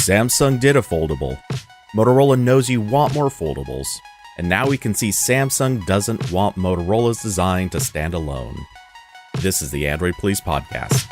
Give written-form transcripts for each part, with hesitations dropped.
Samsung did a foldable. Motorola knows you want more foldables. And now we can see Samsung doesn't want Motorola's design to stand alone. This is the Android Police Podcast.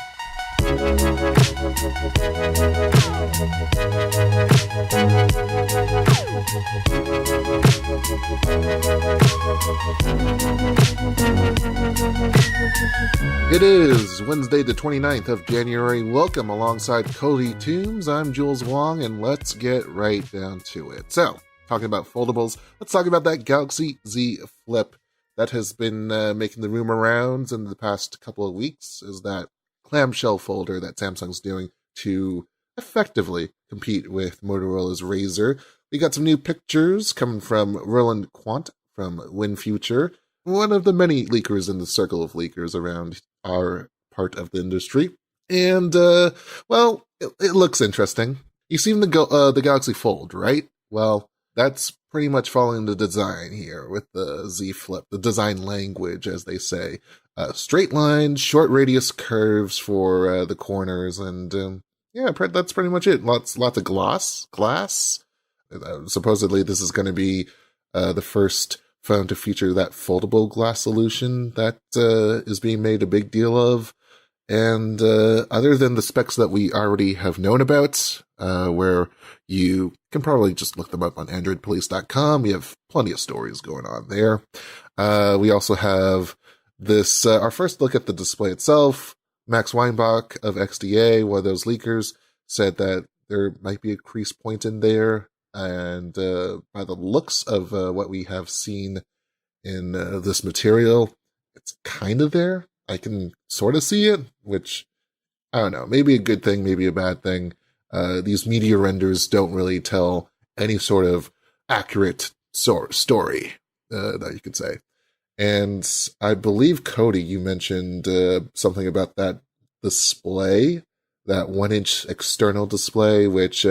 It is Wednesday the 29th of January. Welcome alongside Cody Toombs. I'm Jules Wong, and let's get right down to it. So, talking about foldables, let's talk about that Galaxy Z Flip that has been making the rumor rounds in the past couple of weeks. Is that clamshell folder that Samsung's doing to effectively compete with Motorola's Razr. We got some new pictures coming from Roland Quant from WinFuture, one of the many leakers in the circle of leakers around our part of the industry. And, well, it looks interesting. You've seen the Galaxy Fold, right? Well, that's pretty much following the design here with the Z Flip, the design language, as they say. Straight lines, short radius curves for the corners, and yeah, that's pretty much it. Lots of glass. Supposedly, this is going to be the first phone to feature that foldable glass solution that is being made a big deal of. And other than the specs that we already have known about, where you can probably just look them up on AndroidPolice.com. We have plenty of stories going on there. We also have this, our first look at the display itself. Max Weinbach of XDA, one of those leakers, said that there might be a crease point in there. And by the looks of what we have seen in this material, it's kind of there. I can sort of see it, which, I don't know, maybe a good thing, maybe a bad thing. These media renders don't really tell any sort of accurate story, that you could say. And I believe, Cody, you mentioned something about that display, that 1-inch external display, which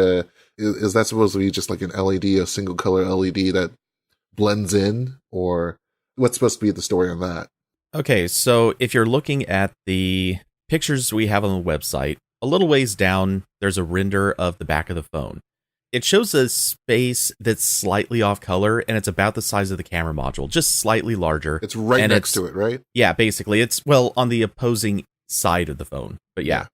is that supposed to be just like an LED, a single color LED that blends in? Or what's supposed to be the story on that? Okay, so if you're looking at the pictures we have on the website, a little ways down, there's a render of the back of the phone. It shows a space that's slightly off color, and it's about the size of the camera module, just slightly larger. It's right next to it, right? Yeah, basically. It's, well, on the opposing side of the phone, but yeah.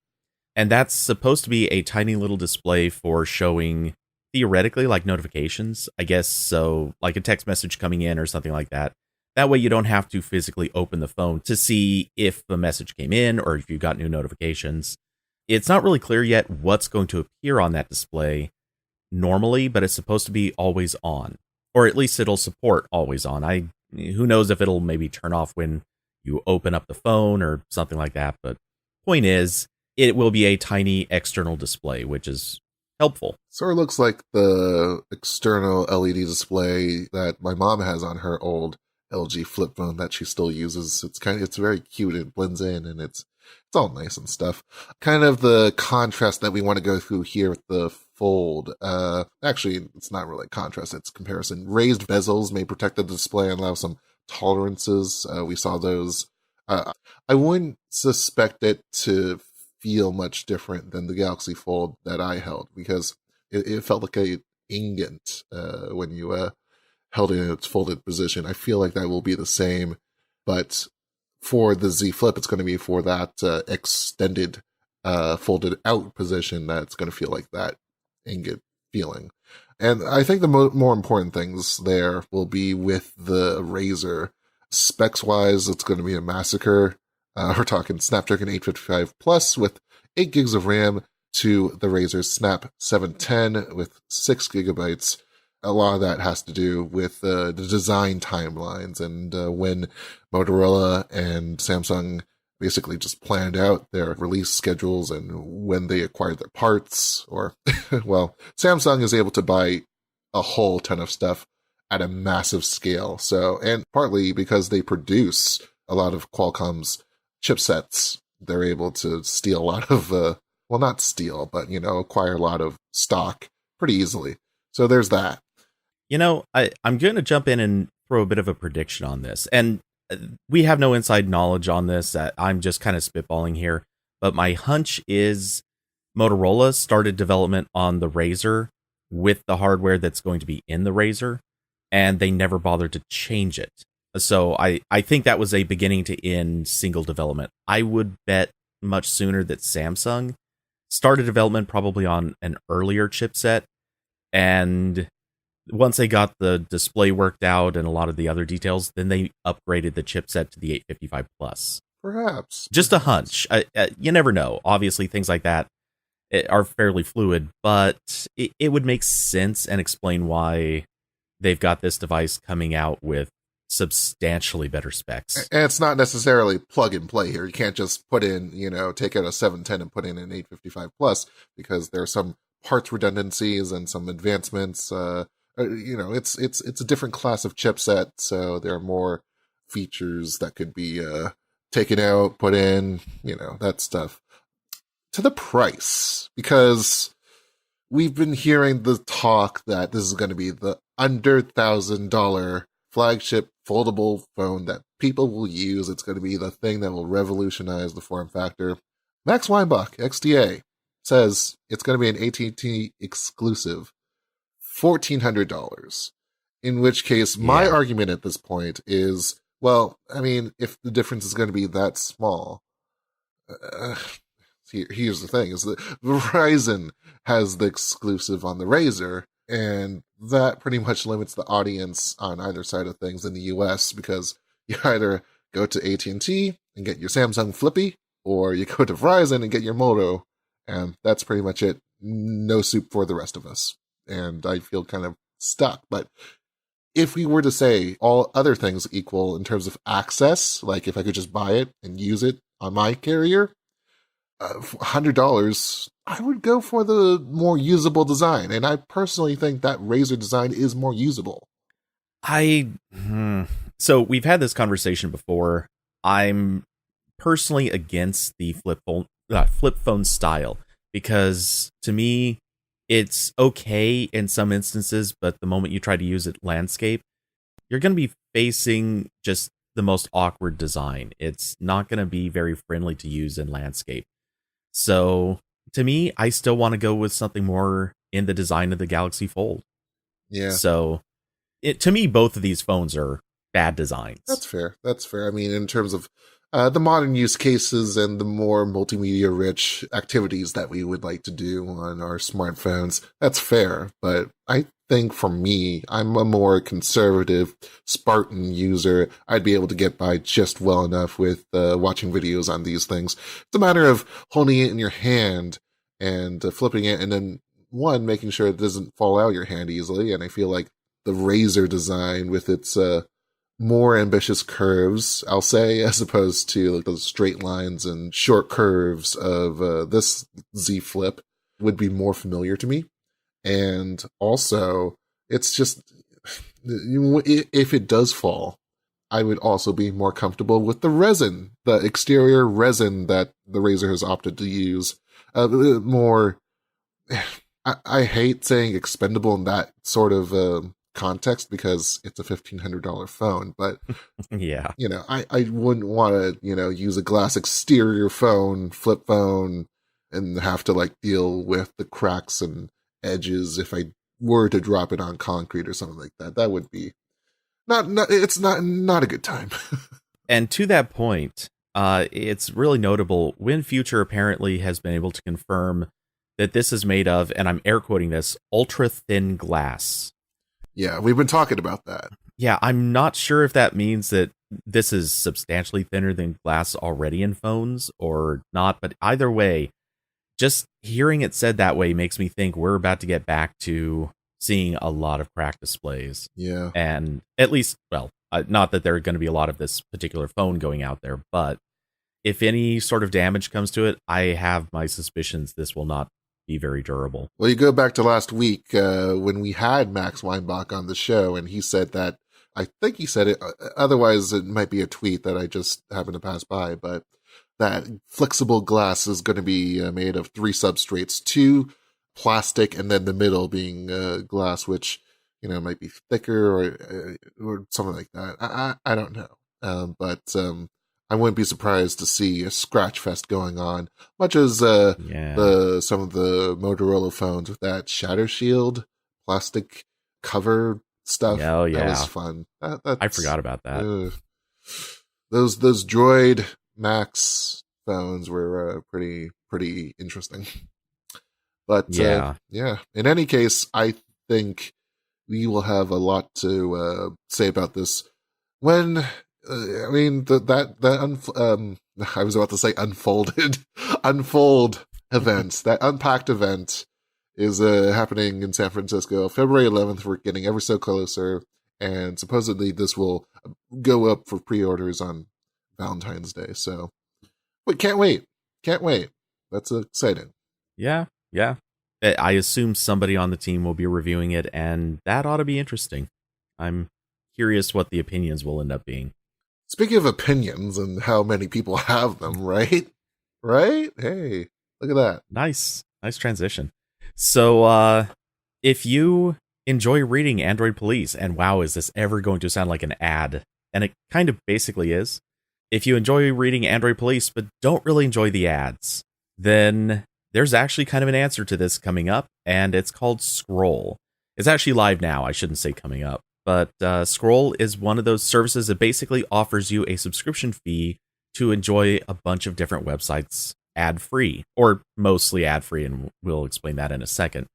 And that's supposed to be a tiny little display for showing, theoretically, like notifications, I guess, so like a text message coming in or something like that. That way you don't have to physically open the phone to see if the message came in or if you got new notifications. It's not really clear yet what's going to appear on that display normally, but it's supposed to be always on, or at least it'll support always on. Who knows if it'll maybe turn off when you open up the phone or something like that. But point is, it will be a tiny external display, which is helpful. Sort of looks like the external LED display that my mom has on her old LG flip phone that she still uses. It's very cute. It blends in, and it's all nice and stuff. Kind of the contrast that we want to go through here with the Fold. Actually, it's not really contrast, it's comparison. Raised bezels may protect the display and allow some tolerances. We saw those. I wouldn't suspect it to feel much different than the Galaxy Fold that I held, because it felt like a ingot when you held it in its folded position. I feel like that will be the same, but for the Z Flip, it's going to be for that extended folded out position that's going to feel like that ingot feeling. And I think the more important things there will be with the Razr. Specs-wise, it's going to be a massacre. We're talking Snapdragon 855 Plus with 8 gigs of RAM to the Razr Snap 710 with 6 gigabytes. A lot of that has to do with the design timelines and when Motorola and Samsung basically just planned out their release schedules and when they acquired their parts. Or, well, Samsung is able to buy a whole ton of stuff at a massive scale. So, and partly because they produce a lot of Qualcomm's chipsets, they're able to steal a lot of, well, not steal, but, acquire a lot of stock pretty easily. So there's that. I'm going to jump in and throw a bit of a prediction on this. And we have no inside knowledge on this. I'm just kind of spitballing here. But my hunch is Motorola started development on the Razr with the hardware that's going to be in the Razr, and they never bothered to change it. So I think that was a beginning to end single development. I would bet much sooner that Samsung started development probably on an earlier chipset, and once they got the display worked out and a lot of the other details, then they upgraded the chipset to the 855 Plus. Perhaps. Just a hunch. You never know. Obviously, things like that are fairly fluid, but it would make sense and explain why they've got this device coming out with substantially better specs. And it's not necessarily plug and play here. You can't just put in, take out a 710 and put in an 855 Plus, because there are some parts redundancies and some advancements. It's a different class of chipset, so there are more features that could be taken out, put in, that stuff. To the price, because we've been hearing the talk that this is going to be the under $1,000 flagship foldable phone that people will use. It's going to be the thing that will revolutionize the form factor. Max Weinbach, XDA, says it's going to be an AT&T exclusive, $1,400. In which case, my argument at this point is, well, I mean, if the difference is going to be that small, here's the thing, is that Verizon has the exclusive on the Razr, and that pretty much limits the audience on either side of things in the US, because you either go to AT&T and get your Samsung Flippy, or you go to Verizon and get your Moto, and that's pretty much it. No soup for the rest of us. And I feel kind of stuck. But if we were to say all other things equal in terms of access, like if I could just buy it and use it on my carrier, $100, I would go for the more usable design. And I personally think that Razr design is more usable. So we've had this conversation before. I'm personally against the flip phone style, because to me, it's okay in some instances, but the moment you try to use it landscape, you're going to be facing just the most awkward design. It's not going to be very friendly to use in landscape. So to me, I still want to go with something more in the design of the Galaxy Fold. Yeah. So to me, both of these phones are bad designs. That's fair. I mean, in terms of the modern use cases and the more multimedia rich activities that we would like to do on our smartphones, that's fair. But I think for me, I'm a more conservative Spartan user. I'd be able to get by just well enough with watching videos on these things. It's a matter of holding it in your hand and flipping it, and then making sure it doesn't fall out of your hand easily. And I feel like the Razr design with its more ambitious curves, I'll say, as opposed to like those straight lines and short curves of this Z Flip, would be more familiar to me. And also, it's just, if it does fall, I would also be more comfortable with the resin, the exterior resin that the Razr has opted to use. More, I hate saying expendable in that sort of context, because it's a $1,500 phone, but yeah, I wouldn't want to use a glass exterior phone, flip phone, and have to like deal with the cracks and edges if I were to drop it on concrete or something like that. That would be not a good time. And to that point, it's really notable, WinFuture apparently has been able to confirm that this is made of, and I'm air quoting this, ultra thin glass. Yeah, we've been talking about that. Yeah, I'm not sure if that means that this is substantially thinner than glass already in phones or not, but either way, just hearing it said that way makes me think we're about to get back to seeing a lot of cracked displays. Yeah. And at least, well, not that there are going to be a lot of this particular phone going out there, but if any sort of damage comes to it, I have my suspicions this will not be very durable. Well, you go back to last week when we had Max Weinbach on the show, and he said that, I think he said it, otherwise it might be a tweet that I just happened to pass by, but that flexible glass is going to be made of 3 substrates, 2 plastic, and then the middle being glass, which, might be thicker or something like that. I don't know. But I wouldn't be surprised to see a scratch fest going on, much as some of the Motorola phones with that shatter shield plastic cover stuff. Yeah, that was fun. I forgot about that. Those Droid Max phones were pretty interesting. But in any case, I think we will have a lot to say about this when I was about to say unfold event. That Unpacked event is happening in San Francisco, February 11th. We're getting ever so closer, and supposedly this will go up for pre-orders on Valentine's Day. So, can't wait. That's exciting. Yeah. I assume somebody on the team will be reviewing it, and that ought to be interesting. I'm curious what the opinions will end up being. Speaking of opinions and how many people have them, right? Hey, look at that. Nice transition. So, if you enjoy reading Android Police, and wow, is this ever going to sound like an ad? And it kind of basically is. If you enjoy reading Android Police, but don't really enjoy the ads, then there's actually kind of an answer to this coming up, and it's called Scroll. It's actually live now. I shouldn't say coming up. But Scroll is one of those services that basically offers you a subscription fee to enjoy a bunch of different websites ad-free, or mostly ad-free, and we'll explain that in a second.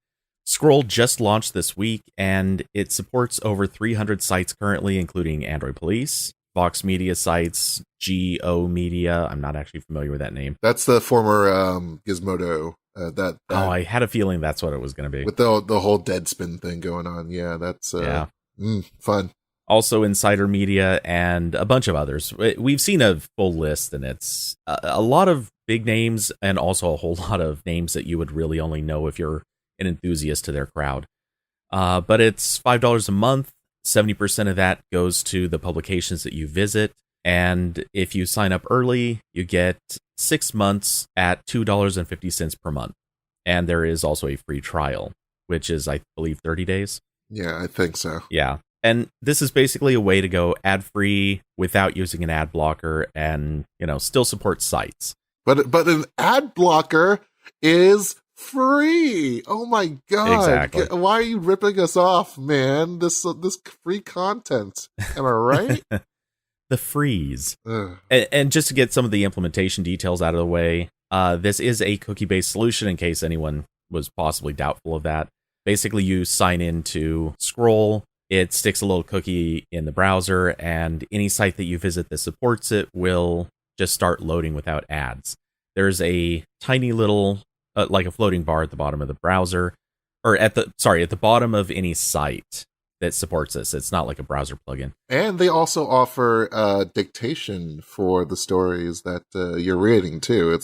Scroll just launched this week, and it supports over 300 sites currently, including Android Police, Vox Media sites, GO Media. I'm not actually familiar with that name. That's the former Gizmodo. I had a feeling that's what it was going to be. With the whole Deadspin thing going on. Yeah, that's fun. Also Insider Media and a bunch of others. We've seen a full list, and it's a lot of big names and also a whole lot of names that you would really only know if you're an enthusiast to their crowd. But it's $5 a month. 70% of that goes to the publications that you visit. And if you sign up early, you get 6 months at $2.50 per month. And there is also a free trial, which is, I believe, 30 days. Yeah, I think so. Yeah. And this is basically a way to go ad-free without using an ad blocker and, still support sites. But an ad blocker is free. Oh my God. Exactly. Why are you ripping us off, man? This free content. Am I right? The freeze. And just to get some of the implementation details out of the way, this is a cookie-based solution in case anyone was possibly doubtful of that. Basically, you sign into Scroll, it sticks a little cookie in the browser, and any site that you visit that supports it will just start loading without ads. There's a tiny little, like a floating bar at the bottom of the browser, or at the bottom of any site that supports this. It's not like a browser plugin. And they also offer dictation for the stories that you're reading, too. It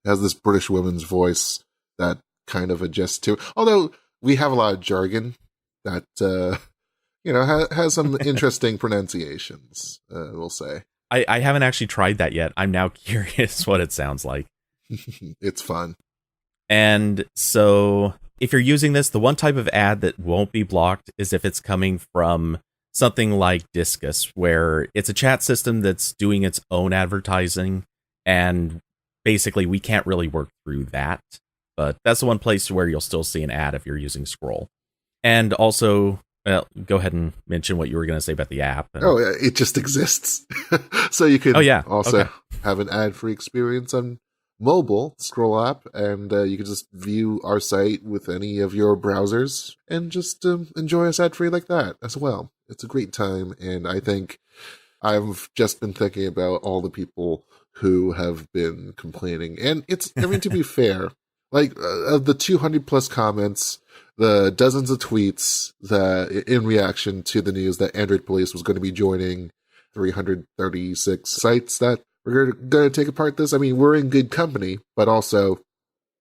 has this British woman's voice that kind of adjusts to it. Although we have a lot of jargon that, has some interesting pronunciations, we'll say. I haven't actually tried that yet. I'm now curious what it sounds like. It's fun. And so if you're using this, the one type of ad that won't be blocked is if it's coming from something like Disqus, where it's a chat system that's doing its own advertising, and basically we can't really work through that. But that's the one place where you'll still see an ad if you're using Scroll. And also, go ahead and mention what you were going to say about the app. It just exists. So you can have an ad-free experience on mobile Scroll app, and you can just view our site with any of your browsers and just enjoy us ad-free like that as well. It's a great time, and I think I've just been thinking about all the people who have been complaining. And to be fair, like of the 200 plus comments, the dozens of tweets that in reaction to the news that Android Police was going to be joining 336 sites that we're going to take apart this. I mean, we're in good company, but also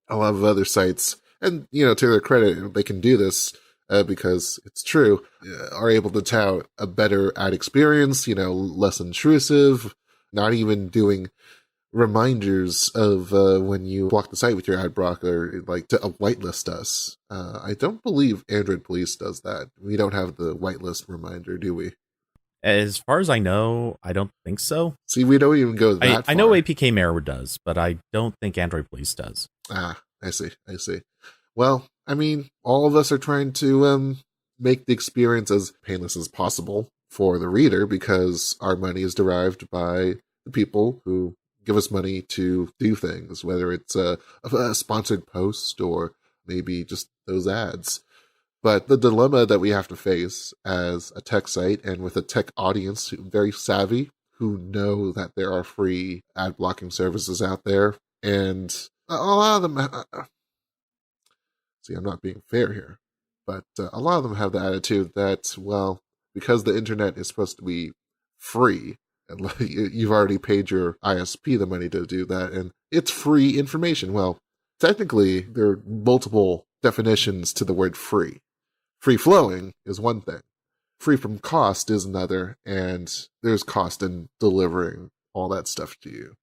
a lot of other sites, and, to their credit, they can do this because it's true, are able to tout a better ad experience, less intrusive, not even doing reminders of when you block the site with your ad blocker, like to whitelist us. I don't believe Android Police does that. We don't have the whitelist reminder, do we? As far as I know, I don't think so. See, we don't even go that far. I know APK Mirror does, but I don't think Android Police does. Ah, I see. Well, I mean, all of us are trying to make the experience as painless as possible for the reader, because our money is derived by the people who give us money to do things, whether it's a sponsored post or maybe just those ads. But the dilemma that we have to face as a tech site and with a tech audience very savvy, who know that there are free ad blocking services out there, and a lot of them, see, I'm not being fair here, but a lot of them have the attitude that, well, because the internet is supposed to be free, and you've already paid your ISP the money to do that, and it's free information. Well, technically, there are multiple definitions to the word free. Free flowing is one thing. Free from cost is another, and there's cost in delivering all that stuff to you.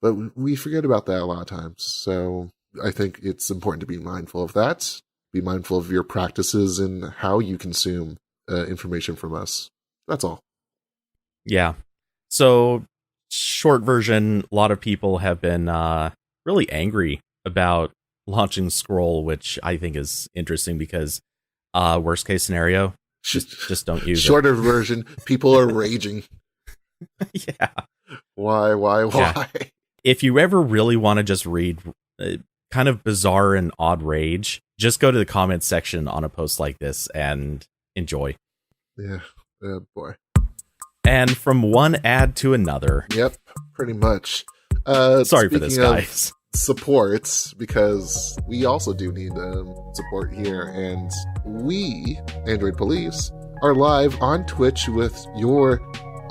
But we forget about that a lot of times, so I think it's important to be mindful of that. Be mindful of your practices and how you consume information from us. That's all. Yeah. So, short version, a lot of people have been really angry about launching Scroll, which I think is interesting because worst case scenario, just don't use Shorter version, people are raging. Yeah. Why? Yeah. If you ever really want to just read kind of bizarre and odd rage, just go to the comments section on a post like this and enjoy. Yeah. Oh, boy. And from one ad to another. Yep, pretty much. Sorry for this, guys. Support, because we also do need support here, and we, Android Police, are live on Twitch with your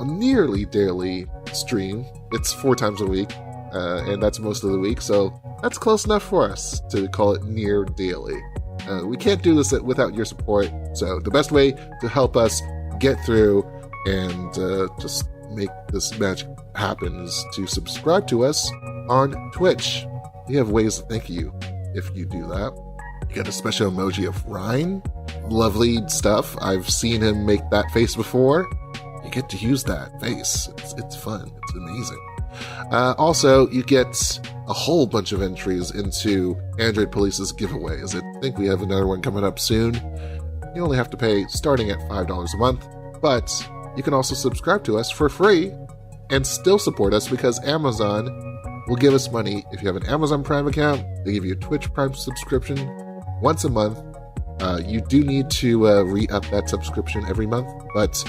nearly daily stream. It's 4 times a week, and that's most of the week, so that's close enough for us to call it near daily. We can't do this without your support, so the best way to help us get through and just make this magic happen is to subscribe to us on Twitch. We have ways to thank you if you do that. You get a special emoji of Ryan. Lovely stuff. I've seen him make that face before. You get to use that face. It's fun. It's amazing. Also, you get a whole bunch of entries into Android Police's giveaways. I think we have another one coming up soon. You only have to pay starting at $5 a month, but you can also subscribe to us for free and still support us, because Amazon will give us money. If you have an Amazon Prime account, they give you a Twitch Prime subscription once a month. You do need to re-up that subscription every month, but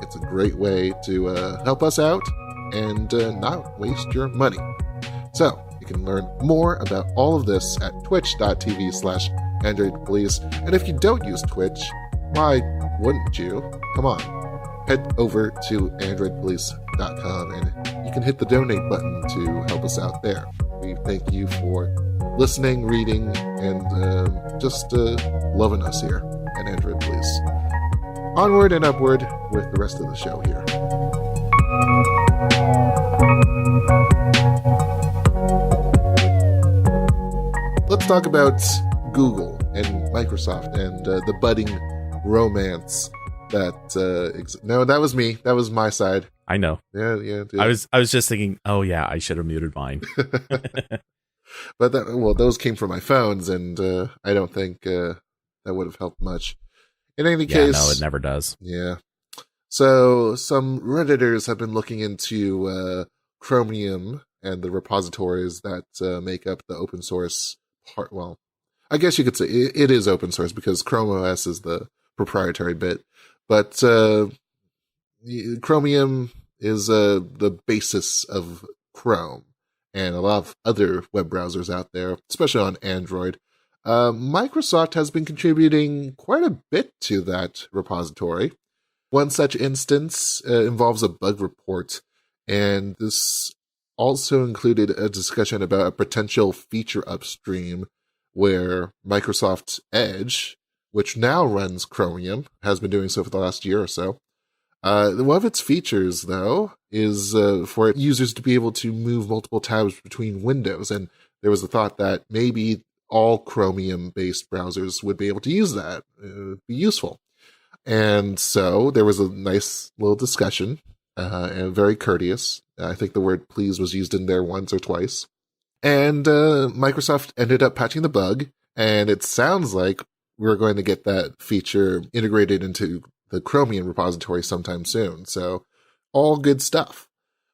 it's a great way to help us out and not waste your money. So you can learn more about all of this at twitch.tv/AndroidPolice. And if you don't use Twitch, why wouldn't you? Come on. Head over to AndroidPolice.com and you can hit the donate button to help us out there. We thank you for listening, reading, and just loving us here at Android Police. Onward and upward with the rest of the show here. Let's talk about Google and Microsoft and the budding romance that no, that was me. That was my side. I know. Yeah. I was just thinking, oh yeah, I should have muted mine. But those came from my phones, and I don't think that would have helped much. In any case, no, it never does. Yeah. So some Redditors have been looking into Chromium and the repositories that make up the open source part. Well, I guess you could say it is open source because Chrome OS is the proprietary bit. But Chromium is the basis of Chrome and a lot of other web browsers out there, especially on Android. Microsoft has been contributing quite a bit to that repository. One such instance involves a bug report, and this also included a discussion about a potential feature upstream where Microsoft Edge, which now runs Chromium, has been doing so for the last year or so. One of its features, though, is for users to be able to move multiple tabs between windows, and there was a thought that maybe all Chromium-based browsers would be able to use that. It would be useful. And so there was a nice little discussion, and very courteous. I think the word please was used in there once or twice. And Microsoft ended up patching the bug, and it sounds like we're going to get that feature integrated into the Chromium repository sometime soon. So all good stuff.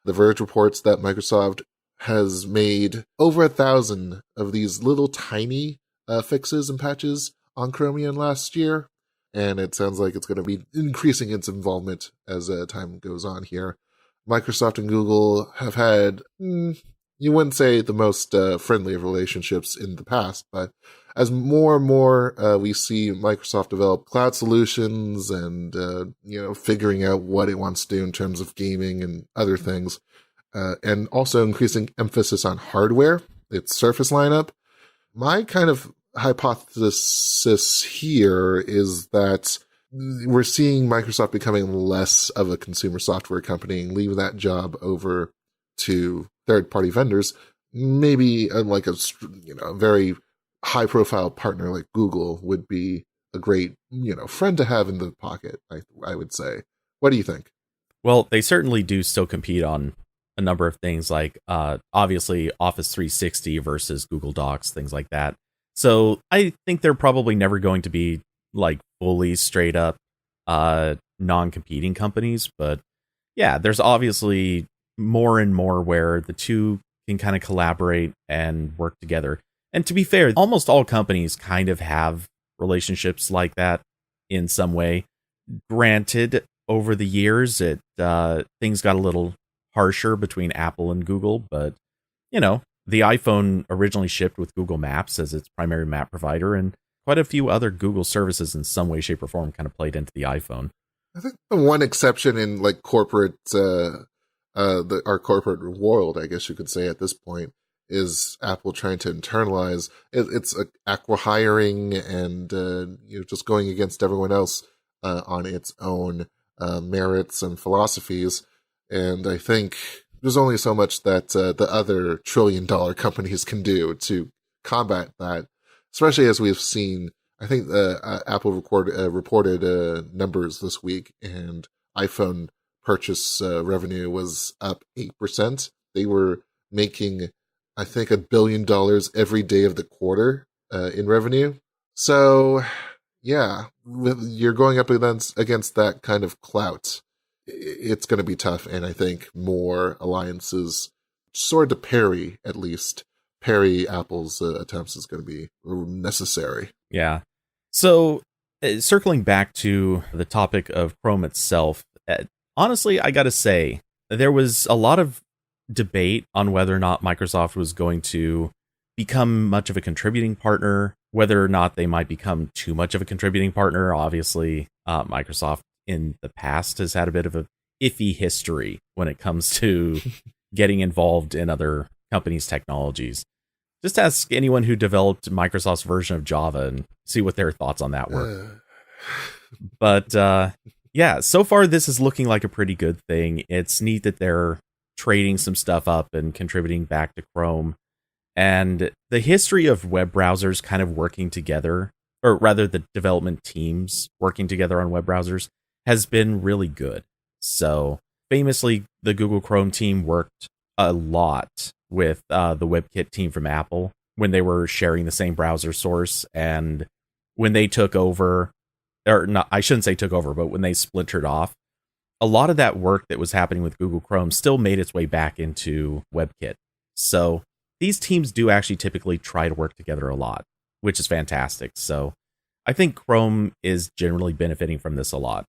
The Verge reports that Microsoft has made over 1,000 of these little tiny fixes and patches on Chromium last year. And it sounds like it's going to be increasing its involvement as time goes on here. Microsoft and Google have had, you wouldn't say the most friendly of relationships in the past, but as more and more we see Microsoft develop cloud solutions and figuring out what it wants to do in terms of gaming and other things, and also increasing emphasis on hardware, its Surface lineup, my kind of hypothesis here is that we're seeing Microsoft becoming less of a consumer software company and leave that job over to third-party vendors. Maybe like a very high-profile partner like Google would be a great friend to have in the pocket. I would say. What do you think? Well, they certainly do still compete on a number of things, like obviously Office 360 versus Google Docs, things like that. So I think they're probably never going to be like fully straight up non-competing companies. But yeah, there's obviously more and more where the two can kind of collaborate and work together. And to be fair, almost all companies kind of have relationships like that in some way. Granted, over the years, things got a little harsher between Apple and Google, but the iPhone originally shipped with Google Maps as its primary map provider, and quite a few other Google services in some way, shape, or form kind of played into the iPhone. I think the one exception in like corporate, our corporate world, I guess you could say at this point, is Apple trying to internalize. It's acqui-hiring and just going against everyone else on its own merits and philosophies. And I think there's only so much that the other trillion-dollar companies can do to combat that, especially as we've seen. I think Apple reported numbers this week, and iPhone purchase revenue was up 8%. They were making, I think, $1 billion every day of the quarter in revenue. So, yeah, you're going up against that kind of clout. It's going to be tough, and I think more alliances, sort of at least, parry Apple's attempts is going to be necessary. Yeah. So, circling back to the topic of Chrome itself, honestly, I got to say, there was a lot of debate on whether or not Microsoft was going to become much of a contributing partner, whether or not they might become too much of a contributing partner. Obviously, Microsoft in the past has had a bit of a iffy history when it comes to getting involved in other companies' technologies. Just ask anyone who developed Microsoft's version of Java and see what their thoughts on that were. But yeah, so far this is looking like a pretty good thing. It's neat that they're trading some stuff up and contributing back to Chrome. And the history of web browsers kind of working together, or rather the development teams working together on web browsers, has been really good. So famously, the Google Chrome team worked a lot with the WebKit team from Apple when they were sharing the same browser source. And when they took over, or not, I shouldn't say took over, but when they splintered off, a lot of that work that was happening with Google Chrome still made its way back into WebKit. So these teams do actually typically try to work together a lot, which is fantastic. So I think Chrome is generally benefiting from this a lot.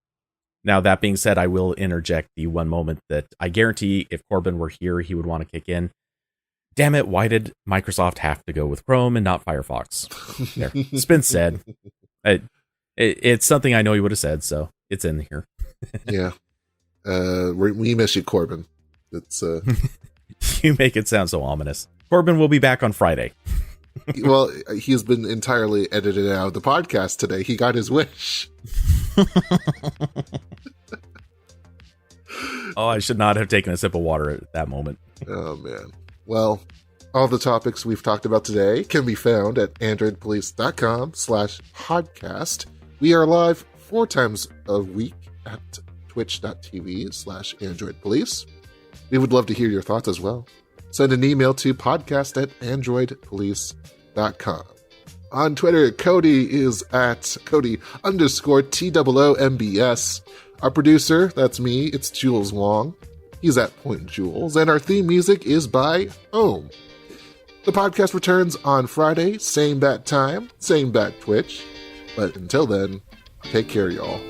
Now, that being said, I will interject the one moment that I guarantee if Corbin were here, he would want to kick in. Damn it, why did Microsoft have to go with Chrome and not Firefox? There, it's been said. It's something I know he would have said, so it's in here. Yeah. We miss you, Corbin. It's You make it sound so ominous. Corbin will be back on Friday. Well, he's been entirely edited out of the podcast today. He got his wish. Oh, I should not have taken a sip of water at that moment. Oh, man. Well, all the topics we've talked about today can be found at androidpolice.com/podcast. We are live 4 times a week at twitch.tv/androidpolice. We would love to hear your thoughts as well. Send an email to podcast@androidpolice.com. On Twitter, Cody is at Cody_TOOMBS. Our producer, that's me, it's Jules Wong. He's at Point Jules. And our theme music is by Ohm. The podcast returns on Friday, same bat time, same bat Twitch. But until then, take care, y'all.